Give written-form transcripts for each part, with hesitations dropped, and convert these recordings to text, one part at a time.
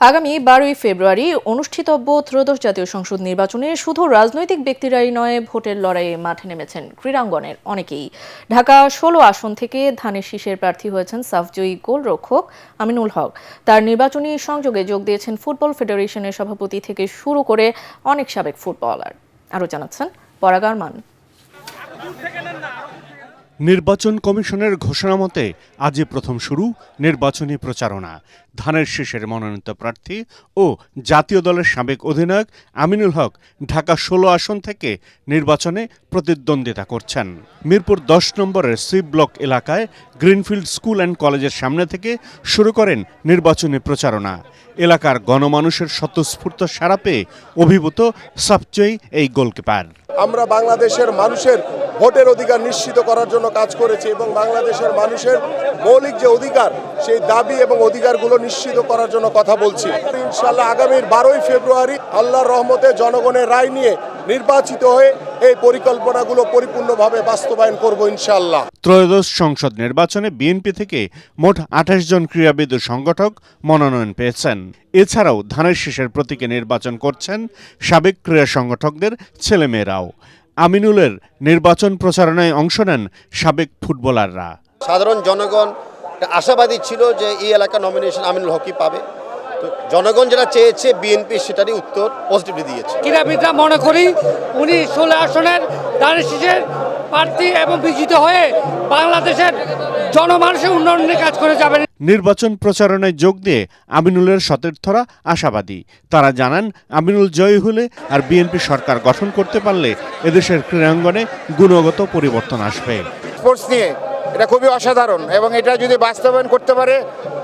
আগামী 12ই ফেব্রুয়ারি অনুষ্ঠিতব্য ত্রয়োদশ জাতীয় সংসদ নির্বাচনে শুধু রাজনৈতিক ব্যক্তিরাই নয়, ভোটের লড়াইয়ে মাঠে নেমেছেন ক্রীড়াঙ্গনের অনেকেই। ঢাকা 16 আসন থেকে ধানের শীষের প্রার্থী হয়েছেন সাফজয়ী গোলরক্ষক আমিনুল হক। তার নির্বাচনী সংযোগে যোগ দিয়েছেন ফুটবল ফেডারেশনের সভাপতি থেকে শুরু করে অনেক সাবেক ফুটবলার। আরও জানাচ্ছেন পরাগ আরমান। নির্বাচন কমিশনের ঘোষণা মতে আজই প্রথম শুরু নির্বাচনী প্রচারণা। ধানের শীষের মনোনীত প্রার্থী ও জাতীয় দলের সাবেক অধিনায়ক আমিনুল হক ঢাকা 16 আসন থেকে নির্বাচনে প্রতিদ্বন্দ্বিতা করছেন। মিরপুর 10 নম্বরের সি ব্লক এলাকায় গ্রিনফিল্ড স্কুল অ্যান্ড কলেজের সামনে থেকে শুরু করেন নির্বাচনী প্রচারণা। এলাকার গণমানুষের স্বতঃস্ফূর্ত সাড়া পেয়ে অভিভূত সাফজয়ী এই গোলকিপার। আমরা বাংলাদেশের মানুষের ভোটের অধিকার নিশ্চিত করার জন্য কাজ করেছি এবং বাংলাদেশের মানুষের মৌলিক যে অধিকার সেই দাবি এবং অধিকারগুলো নিশ্চিত করার জন্য কথা বলছি। ইনশাআল্লাহ আগামীর 12ই ফেব্রুয়ারি আল্লাহর রহমতে জনগণের রায় নিয়ে নির্বাচিত হয়ে এই পরিকল্পনাগুলো পরিপূর্ণভাবে বাস্তবায়ন করব ইনশাআল্লাহ। ত্রয়োদশ সংসদ নির্বাচনে বিএনপি থেকে মোট 28 জন ক্রীড়াবিদ ও সংগঠক মনোনয়ন পেয়েছেন। এছাড়াও ধানের শীষের প্রতীকে নির্বাচন করছেন সাবেক ক্রীড়া সংগঠকদের ছেলেমেয়েরাও। আমিনুলের নির্বাচন প্রচারণায় অংশ নেন সাবেক ফুটবলাররা। সাধারণ জনগণ আশাবাদী ছিল যে এই এলাকা নমিনেশন আমিনুল হকই পাবে। তো জনগণ যেটা চেয়েছে বিএনপি সেটারই উত্তর পজিটিভলি দিয়েছে। ক্রীড়াবিদরা মনে করি উনি 16 আসনের ধানের শীষের প্রার্থী এবং বিজিত হয়ে বাংলাদেশের জনমানুষের উন্নয়নের কাজ করে যাবেন। নির্বাচন প্রচারণায় যোগ দিয়ে আমিনুলের সতীর্থরা আশাবাদী। তারা জানান, আমিনুল জয়ী হলে আর বিএনপি সরকার গঠন করতে পারলে এদেশের ক্রীড়াঙ্গনে গুণগত পরিবর্তন আসবে। স্পোর্টস নিয়ে এটা খুবই অসাধারণ এবং এটা যদি বাস্তবায়ন করতে পারে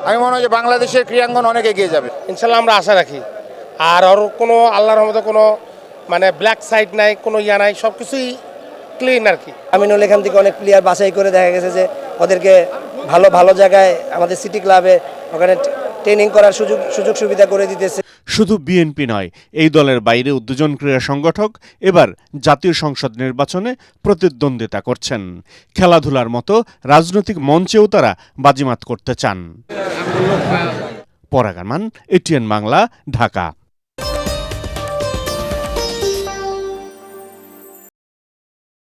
আমি মনে হয় যে বাংলাদেশের ক্রীড়াঙ্গন অনেক এগিয়ে যাবে। ইনশাল্লাহ আমরা আশা রাখি। আর ওর কোনো আল্লাহর রহমতে কোনো ব্ল্যাক সাইড নাই, কোনো ইয়া নাই, সব কিছুই ক্লিন আর কি। আমিনুল এখান থেকে অনেক প্লেয়ার বাছাই করে দেখা গেছে যে ওদেরকে ভালো ভালো জায়গায় আমাদের সিটি ক্লাবে ওখানে ট্রেনিং করার সুযোগ সুবিধা করে দিতেছে। শুধু বিএনপি নয়, এই দলের বাইরে 2 জন ক্রীড়া সংগঠক এবার জাতীয় সংসদ নির্বাচনে প্রতিদ্বন্দ্বিতা করছেন। খেলাধুলার মতো রাজনৈতিক মঞ্চেও তারা বাজিমাত করতে চান। পরাগ আরমান, এটিএন বাংলা, ঢাকা।